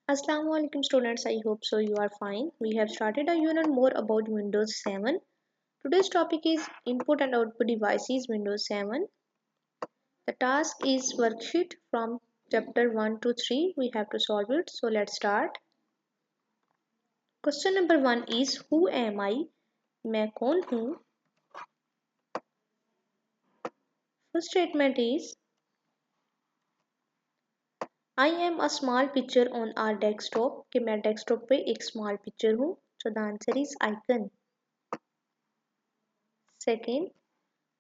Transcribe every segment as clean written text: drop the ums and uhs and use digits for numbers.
Assalamualaikum students, I hope so you are fine. We have started a unit more about Windows 7. Today's topic is input and output devices Windows 7. The task is worksheet from chapter 1 to 3. We have to solve it. So let's start. Question number 1 is who am I? मैं कौन हूँ? First statement is I am a small picture on our desktop. कि मैं desktop पे एक small picture हूँ. So the answer is icon. Second,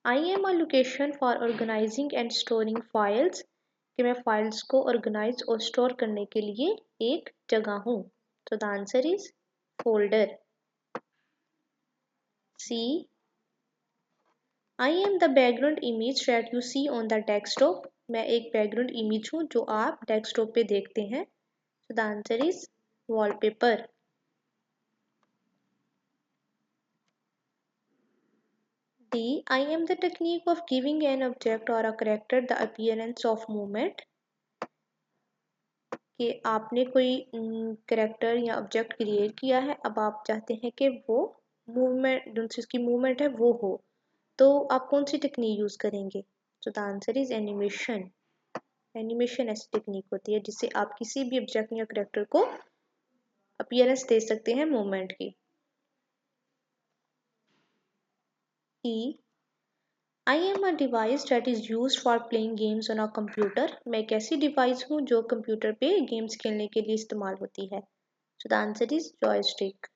I am a location for organizing and storing files कि मैं फाइल्स को ऑर्गेनाइज और store करने के लिए एक जगह हूँ. तो the answer is folder. See I am the background image that you see on the desktop. मैं एक बैकग्राउंड इमेज हूँ जो आप डेस्कटॉप पे देखते हैं. तो the answer is wallpaper. D. I am the technique of giving an object or a character the appearance of movement. कि आपने कोई करेक्टर या ऑब्जेक्ट क्रिएट किया है, अब आप चाहते हैं कि वो मूवमेंट जिसकी मूवमेंट है वो हो, तो आप कौन सी टेक्निक यूज करेंगे? तो the answer is animation. Animation ऐसी टेक्निक होती है जिससे आप किसी भी ऑब्जेक्ट या करेक्टर को अपीयरेंस दे सकते हैं मूवमेंट की. ई I am a device that is used for playing games on a computer. मैं एक ऐसी डिवाइस हूँ जो कंप्यूटर पे गेम्स खेलने के लिए इस्तेमाल होती है. So the answer is joystick.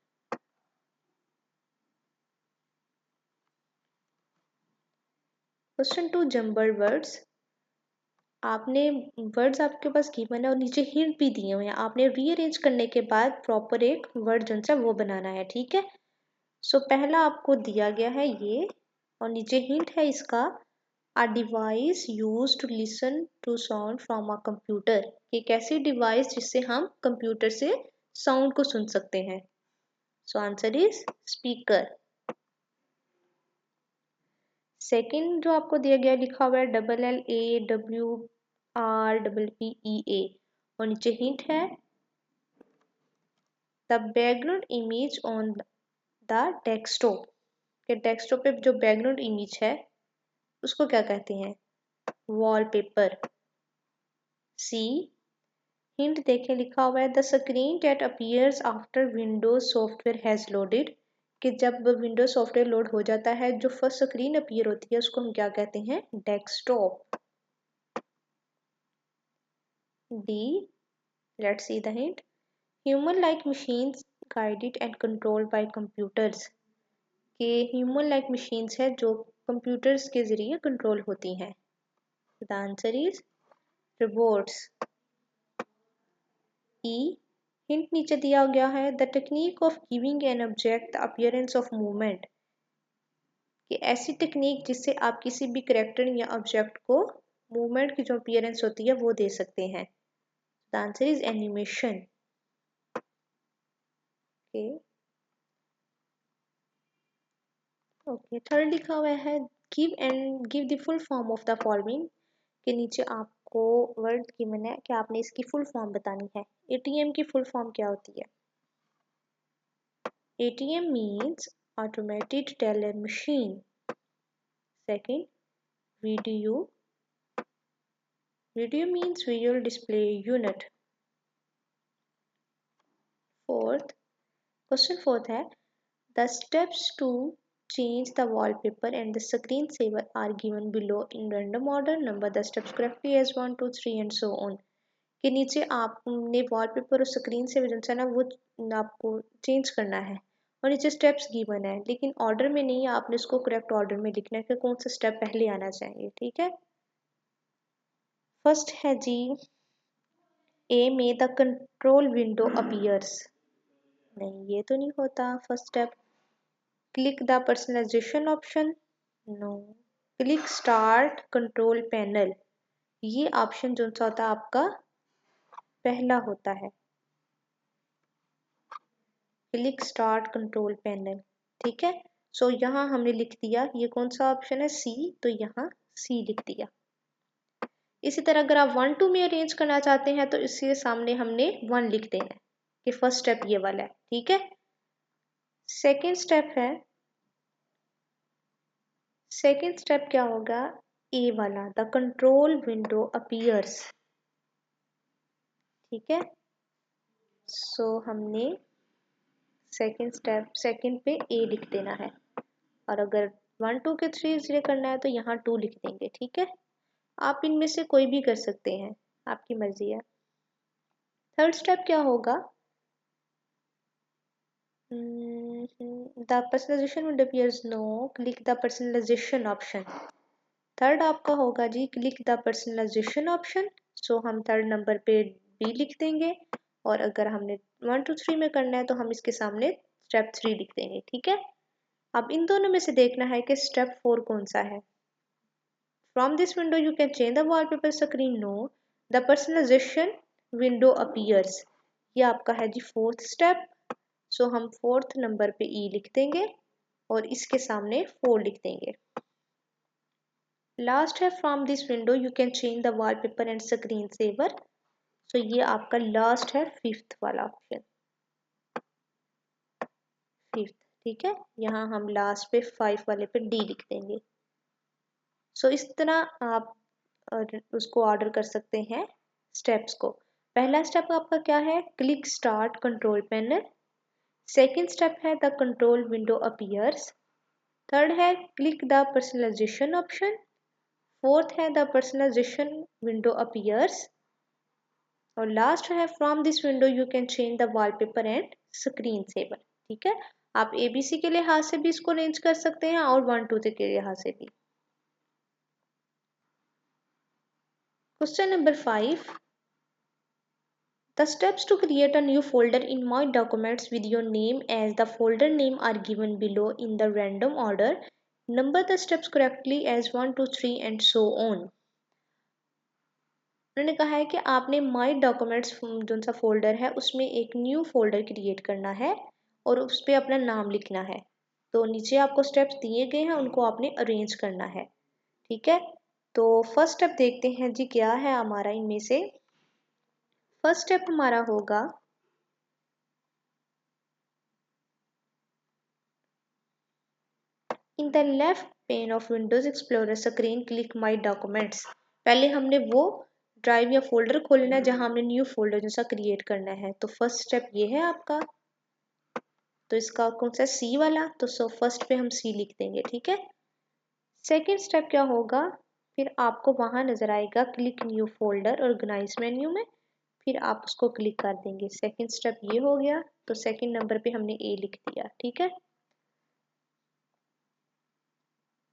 Question 2 jumbled words. आपने वर्ड्स आपके पास गिवन है और नीचे हिंट भी दिए हुए हैं. आपने रीअरेंज करने के बाद प्रॉपर एक वर्ड जो है वो बनाना है. ठीक है. सो पहला आपको दिया गया है ये और नीचे हिंट है इसका. A device used to listen to sound from a computer. एक ऐसी डिवाइस जिससे हम कंप्यूटर से साउंड को सुन सकते हैं. So answer is speaker. Second जो आपको दिया गया लिखा हुआ है LLAWRPPEA और नीचे हिंट है the background image on the desktop. के डेस्कटॉप पे जो बैकग्राउंड इमेज है उसको क्या कहते हैं? वॉलपेपर. सी हिंट देखें लिखा हुआ है the screen that appears after Windows software has loaded. कि जब विंडोज सॉफ्टवेयर लोड हो जाता है जो फर्स्ट स्क्रीन अपीयर होती है उसको हम क्या कहते हैं? Desktop. D let's see the hint. Human like machines guided and controlled by computers. के ह्यूमन लाइक मशीन्स है जो कंप्यूटर्स के जरिए कंट्रोल होती हैं. The answer is robots. E hint नीचे दिया गया है the technique of giving an object the appearance of movement. कि ऐसी टेक्निक जिससे आप किसी भी करेक्टर या ऑब्जेक्ट को मूवमेंट की जो अपीयरेंस होती है वो दे सकते हैं. The answer is animation. Okay third लिखा हुआ है give the full form of the following. के नीचे आपको वर्ड गिवन है कि आपने इसकी फुल फॉर्म बतानी है. एटीएम की फुल फॉर्म क्या होती है? ATM means automated teller machine. Second, VDU. VDU means visual display unit. Fourth, question fourth है the steps to change the wallpaper and the screensaver are given below in random order. Number the steps correctly as 1, 2, 3 and so on. के नीचे आपने wallpaper और screen saver जो है ना वो आपको चेंज करना है और नीचे स्टेप्स गिवन है लेकिन ऑर्डर में नहीं है. आपने इसको करेक्ट ऑर्डर में लिखना है कि कौन सा स्टेप पहले आना चाहिए. ठीक है. फर्स्ट है जी ए में द कंट्रोल विंडो अपीयर्स. नहीं ये तो नहीं होता first step. Click the personalisation option. No. Click start control panel. ये ऑप्शन जो सा होता है आपका पहला होता है. Click start control panel. ठीक है. सो यहाँ हमने लिख दिया ये कौन सा ऑप्शन है? सी. तो यहाँ सी लिख दिया. इसी तरह अगर आप 1 2 में अरेंज करना चाहते हैं तो इसके सामने हमने 1 लिख देना है कि फर्स्ट स्टेप ये वाला है, ठीक है। सेकेंड स्टेप है, सेकेंड स्टेप क्या होगा, ए वाला, द कंट्रोल विंडो अपीयर्स, ठीक है। सो हमने सेकेंड स्टेप, सेकेंड पे ए लिख देना है, और अगर 1 2 के 3 इसलिए करना है तो यहाँ 2 लिख देंगे, ठीक है। आप इनमें से कोई भी कर सकते हैं, आपकी मर्जी है। थर्ड स्टेप क्या होगा, the personalisation window appears, no, click the personalisation option. Third आपका होगा जी click the personalisation option. So हम थर्ड नंबर पे बी लिख देंगे, और अगर हमने 1 2 3 में करना है तो हम इसके सामने स्टेप 3 लिख देंगे, ठीक है। अब इन दोनों में से देखना है कि स्टेप 4 कौन सा है। From this window you can change the wallpaper screen, no, the personalisation window appears, ये आपका है जी फोर्थ स्टेप। सो हम फोर्थ नंबर पे ई लिख देंगे और इसके सामने 4 लिख देंगे। लास्ट है from this window you can change the wallpaper and screen saver, so ये आपका लास्ट है फिफ्थ वाला ऑप्शन, फिफ्थ, ठीक है। यहाँ हम लास्ट पे 5 वाले पे डी लिख देंगे। सो इस तरह आप उसको ऑर्डर कर सकते हैं स्टेप्स को। पहला स्टेप आपका क्या है, click start control panel. Second step है the control window appears. Third है click the personalisation option. Fourth है द पर्सनलाइजेशन विंडो अपीयर्स, और लास्ट है from this window you can change the wallpaper and screen saver, ठीक है। आप ABC के लिहाज से भी इसको अरेंज कर सकते हैं और 1 2 के लिहाज से भी। Question number 5, the steps to create a new folder in My Documents with your name as the folder name are given below in the random order. Number the steps correctly as 1 2 3 and so on. उन्होंने कहा है कि आपने माई documents जो सा folder है उसमें एक न्यू फोल्डर क्रिएट करना है और उस पर अपना नाम लिखना है। तो नीचे आपको स्टेप्स दिए गए हैं, उनको आपने अरेंज करना है, ठीक है। तो फर्स्ट स्टेप देखते हैं जी क्या है हमारा इनमें से। फर्स्ट स्टेप हमारा होगा, in the left pain of Windows explorer screen click my documents. पहले हमने वो ड्राइव या फोल्डर खोलना है जहां हमने न्यू फोल्डर जैसा क्रिएट करना है। तो फर्स्ट स्टेप ये है आपका, तो इसका कौन सा सी वाला, तो सो फर्स्ट पे हम सी लिख देंगे, ठीक है। सेकेंड स्टेप क्या होगा, फिर आपको वहां नजर आएगा click new folder organize menu में, फिर आप उसको क्लिक कर देंगे। सेकेंड स्टेप ये हो गया, तो सेकेंड नंबर पे हमने ए लिख दिया, ठीक है।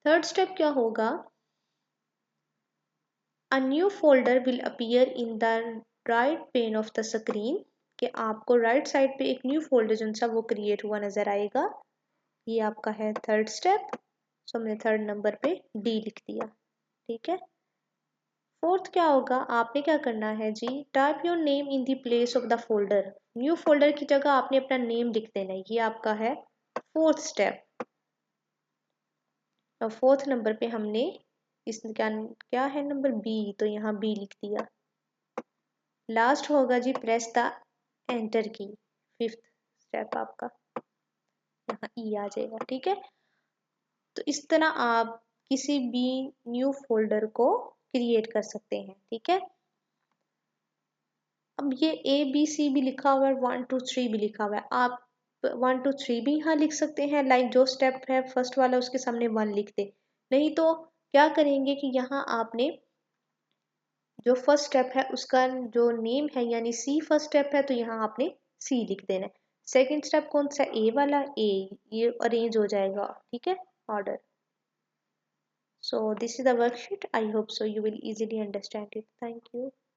थर्ड स्टेप क्या होगा, A new folder will appear in the right pane of the screen, कि आपको राइट साइड पे एक न्यू फोल्डर जो सा वो क्रिएट हुआ नजर आएगा। ये आपका है थर्ड स्टेप। सो हमने थर्ड नंबर पे डी लिख दिया, ठीक है। फोर्थ क्या होगा, आपने क्या करना है जी, type your name in the place of the folder. New folder की जगह आपने अपना नेम लिख देना है, ये आपका है फोर्थ स्टेप। और फोर्थ नंबर पे हमने इसका क्या है नंबर बी, तो यहाँ बी लिख दिया। लास्ट होगा जी प्रेस द एंटर की, फिफ्थ स्टेप आपका यहाँ ई आ जाएगा, ठीक है। तो इस तरह आप किसी भी न्यू फोल्डर को क्रिएट कर सकते हैं, ठीक है। अब ये ए बी सी भी लिखा हुआ है, 1 2 3 भी लिखा हुआ है, आप 1 2 3 भी यहाँ लिख सकते हैं। लाइक जो स्टेप है फर्स्ट वाला उसके सामने 1 लिख दे। नहीं तो क्या करेंगे कि यहाँ आपने जो फर्स्ट स्टेप है उसका जो नेम है यानी सी फर्स्ट स्टेप है, तो यहाँ आपने सी लिख देना है। सेकेंड स्टेप कौन सा, ए वाला, ए, ये अरेंज हो जाएगा, ठीक है, order. So this is the worksheet. I hope so you will easily understand it. Thank you.